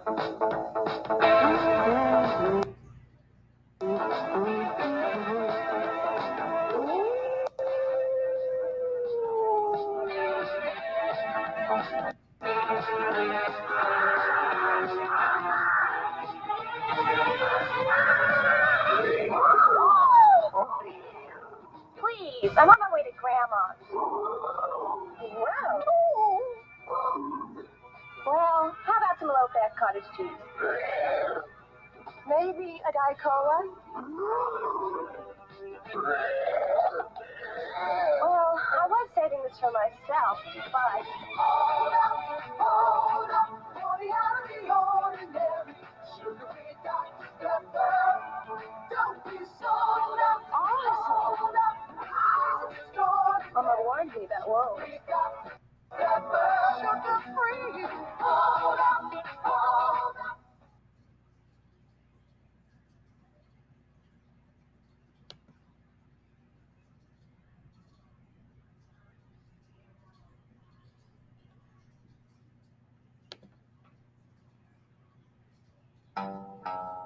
Please, I'm on my way to Grandma's. Wow. Well, how about some low-fat cottage cheese? Maybe a Diet Cola? Well, I was saving this for myself, but... Mama warned me that won't.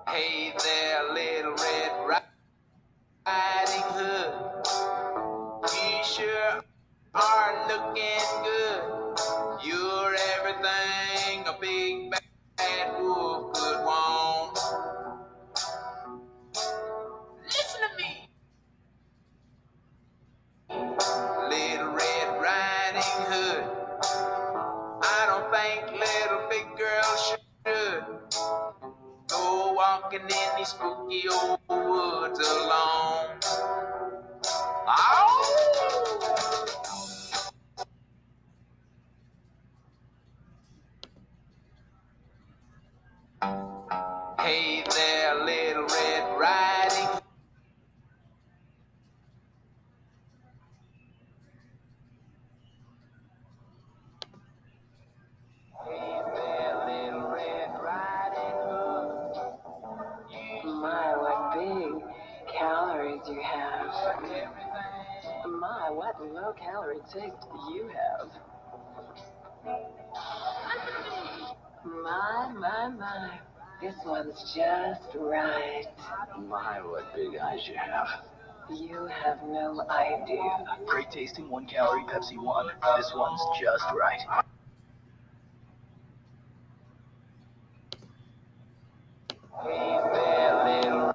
Hey there, little Red Riding Hood. You sure are looking good. You're everything a big bad wolf could want. Listen to me, Little Red Riding Hood. I don't think little big girls should go walking in these spooky old woods alone. Ow! Hey there, Little Red Riding Hood. Hey there, Little Red Riding Hood. My, what big calories you have. My, what low-calorie taste you have. My. This one's just right. My, what big eyes you have. You have no idea. Great tasting 1 calorie Pepsi 1. This one's just right. Hey there, little.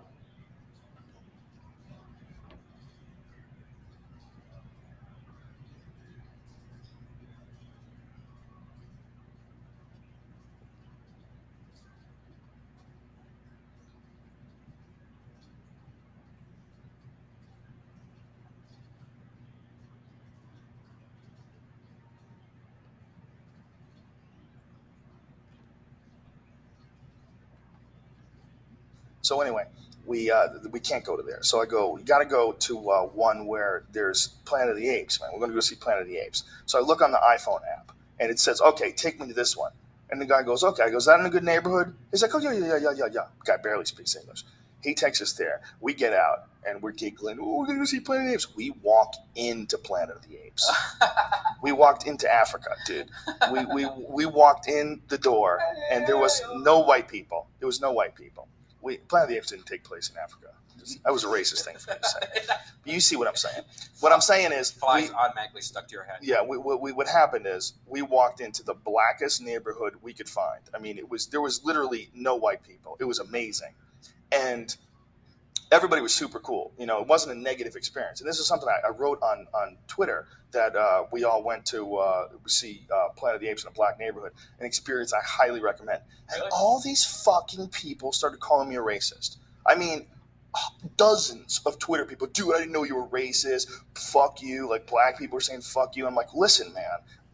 So anyway, we can't go to there. So I go, we got to go to one where there's Planet of the Apes, man. We're going to go see Planet of the Apes. So I look on the iPhone app, and it says, okay, take me to this one. And the guy goes, okay. I go, is that in a good neighborhood? He's like, oh, yeah. Guy barely speaks English. He takes us there. We get out, and we're giggling. Oh, we're going to go see Planet of the Apes. We walk into Planet of the Apes. We walked into Africa, dude. We walked in the door, and there was no white people. There was no white people. Planet of the Apes didn't take place in Africa. That was a racist thing for me to say. But you see what I'm saying. What I'm saying is... Flies automatically stuck to your head. Yeah, what happened is we walked into the blackest neighborhood we could find. I mean, there was literally no white people. It was amazing. And everybody was super cool. You know, it wasn't a negative experience. And this is something I wrote on Twitter, that we all went to see Planet of the Apes in a black neighborhood. An experience I highly recommend. And Really? all these fucking people started calling me a racist. I mean, dozens of Twitter people, dude, I didn't know you were racist. Fuck you. Like, black people were saying fuck you. I'm like, listen, man,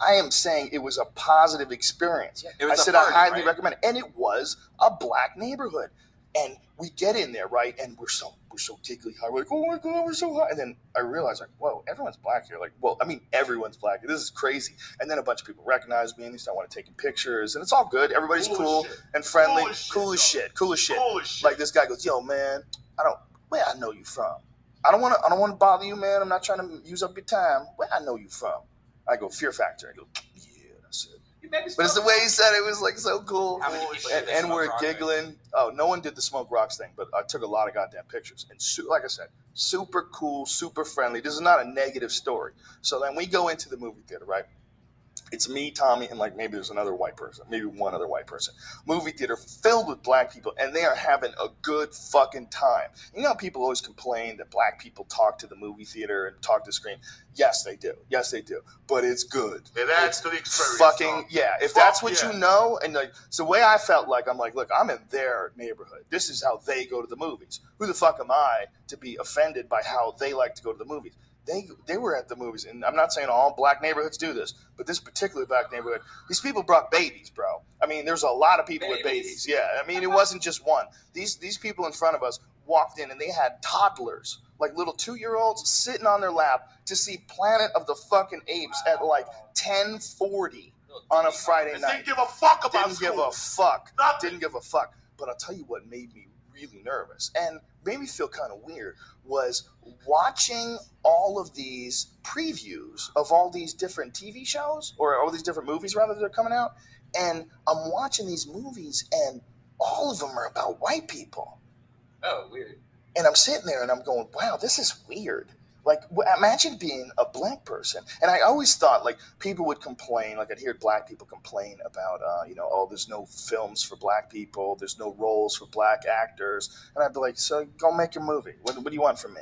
I am saying it was a positive experience. It was I a said party, I highly right? recommend it. And it was a black neighborhood. And we get in there, right? And we're so giggly high. We're like, oh my God, we're so high. And then I realized, like, whoa, everyone's black here. Like, well, I mean, everyone's black. This is crazy. And then a bunch of people recognize me and they start want to taking pictures. And it's all good. Everybody's cool and friendly. Cool as shit. Like, this guy goes, yo, man, where I know you from? I don't want to bother you, man. I'm not trying to use up your time. Where I know you from? I go, Fear Factor. I go, yeah, that's it. But it's the way he said it was like so cool. How many people did the And smoke we're rock thing? giggling. Oh, no one did the smoke rocks thing, but I took a lot of goddamn pictures. And like I said, super cool, super friendly. This is not a negative story. So then we go into the movie theater, right? It's me, Tommy, and like maybe there's another white person, maybe one other white person. Movie theater filled with black people, and they are having a good fucking time. You know how people always complain that black people talk to the movie theater and talk to the screen? Yes, they do. Yes, they do. But it's good. It adds to the experience. Fucking yeah. If that's what you know, and like, so the way I felt like, I'm like, look, I'm in their neighborhood. This is how they go to the movies. Who the fuck am I to be offended by how they like to go to the movies? They were at the movies, and I'm not saying all black neighborhoods do this, but this particular black neighborhood, these people brought babies, bro. I mean, there's a lot of people with babies. Yeah, I mean, it wasn't just one. These people in front of us walked in, and they had toddlers, like little 2-year-olds, sitting on their lap to see Planet of the fucking Apes at like 10:40 on a Friday night. Didn't give a fuck about Didn't give school. a fuck. Nothing. Didn't give a fuck. But I'll tell you what made me really nervous and made me feel kind of weird was watching all of these previews of all these different TV shows or all these different movies rather that are coming out. And I'm watching these movies and all of them are about white people. Oh, weird. And I'm sitting there and I'm going, wow, this is weird. Like, imagine being a black person. And I always thought, like, people would complain, like, I'd hear black people complain about, oh, there's no films for black people, there's no roles for black actors. And I'd be like, so go make your movie. What do you want from me?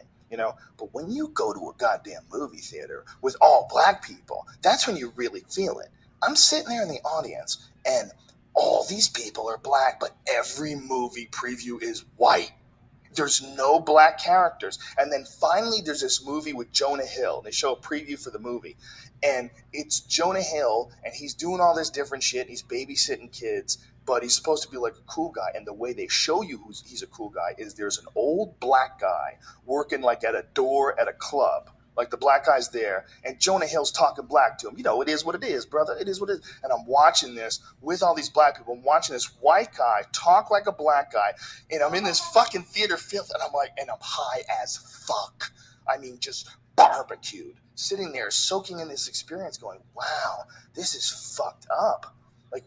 But when you go to a goddamn movie theater with all black people, that's when you really feel it. I'm sitting there in the audience, and all these people are black, but every movie preview is white. There's no black characters. And then finally there's this movie with Jonah Hill. They show a preview for the movie. And it's Jonah Hill, and he's doing all this different shit. He's babysitting kids, but he's supposed to be like a cool guy. And the way they show you he's a cool guy is there's an old black guy working like at a door at a club. Like the black guy's there, and Jonah Hill's talking black to him. It is what it is, brother. It is what it is. And I'm watching this with all these black people. I'm watching this white guy talk like a black guy, and I'm in this fucking theater filth, and I'm high as fuck. I mean, just barbecued, sitting there soaking in this experience, going, wow, this is fucked up. Like,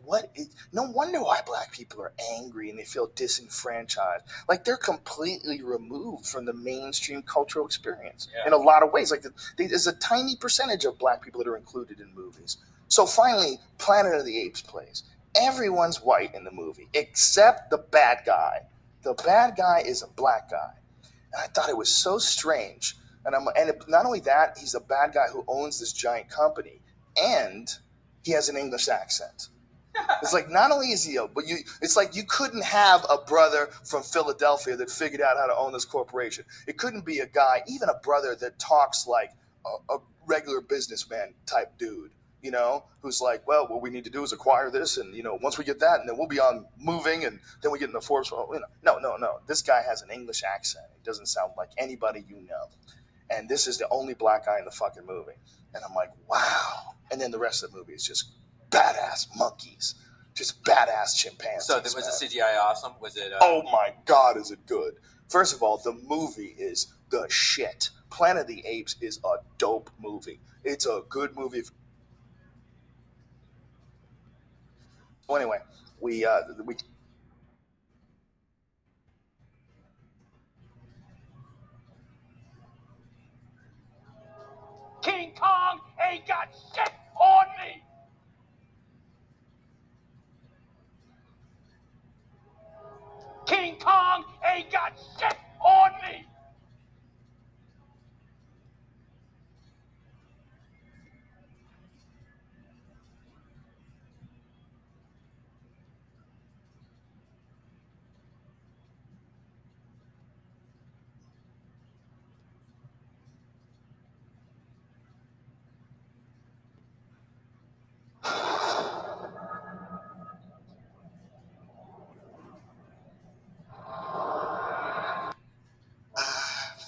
no wonder why black people are angry and they feel disenfranchised. Like, they're completely removed from the mainstream cultural experience in a lot of ways. Like, there's a tiny percentage of black people that are included in movies. So finally, Planet of the Apes plays. Everyone's white in the movie except the bad guy. The bad guy is a black guy. And I thought it was so strange. And not only that, he's a bad guy who owns this giant company, and he has an English accent. It's like, not only is he it's like you couldn't have a brother from Philadelphia that figured out how to own this corporation. It couldn't be a guy, even a brother that talks like a regular businessman type dude, who's like, well, what we need to do is acquire this, and once we get that, and then we'll be on moving, and then we get in the Forbes. No. This guy has an English accent. He doesn't sound like anybody you know. And this is the only black guy in the fucking movie. And I'm like, wow. And then the rest of the movie is just badass monkeys. Just badass chimpanzees. So was the CGI awesome? Was it? Oh my God, is it good? First of all, the movie is the shit. Planet of the Apes is a dope movie. It's a good movie. So anyway, we King Kong ain't got shit on me. King Kong ain't got shit on me.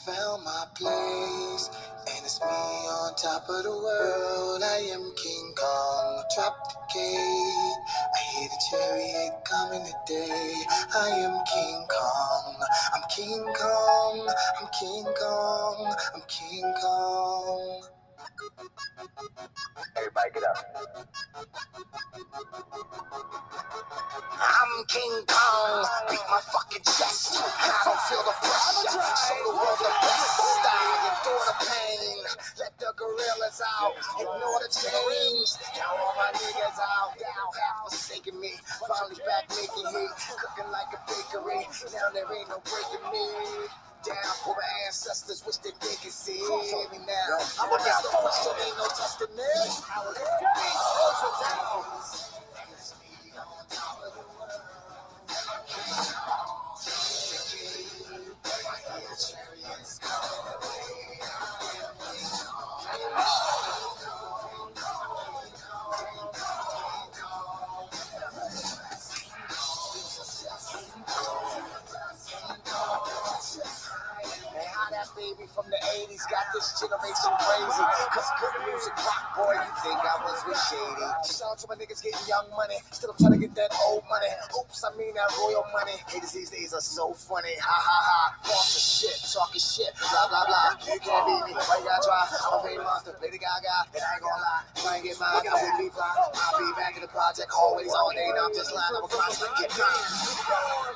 Found my place, and it's me on top of the world. I am King Kong, drop the gate. I hear the chariot coming today. I am King Kong, I'm King Kong, I'm King Kong, I'm King Kong. everybody get up. am King Kong. Beat my fucking chest. I don't feel the pressure. Show the world the best style. Endure the pain. Let the gorillas out. Ignore the change. Now all my niggas out. Thou have forsaken me. Finally back making heat. Cooking like a bakery. Now there ain't no breaking me. Down for my ancestors, wish that they could see me now. I'm against the question, ain't no testing me. I was And how that baby from the 80s got this generation crazy. Cause good music, rock boy, you think I was with Shady. Shout out to my niggas getting young money. Still I'm trying to get that old money. Oops, I mean that royal money. Haters these days are so funny. Ha ha ha. Boss of shit, talking shit, blah blah blah. You can't beat me, why you gotta try? I'm a fame monster, Lady Gaga, and I ain't gonna lie. Try and get mine, I will be fly. I'll be back in the project always all day. Now I'm just lying, I'm a grind, get mine.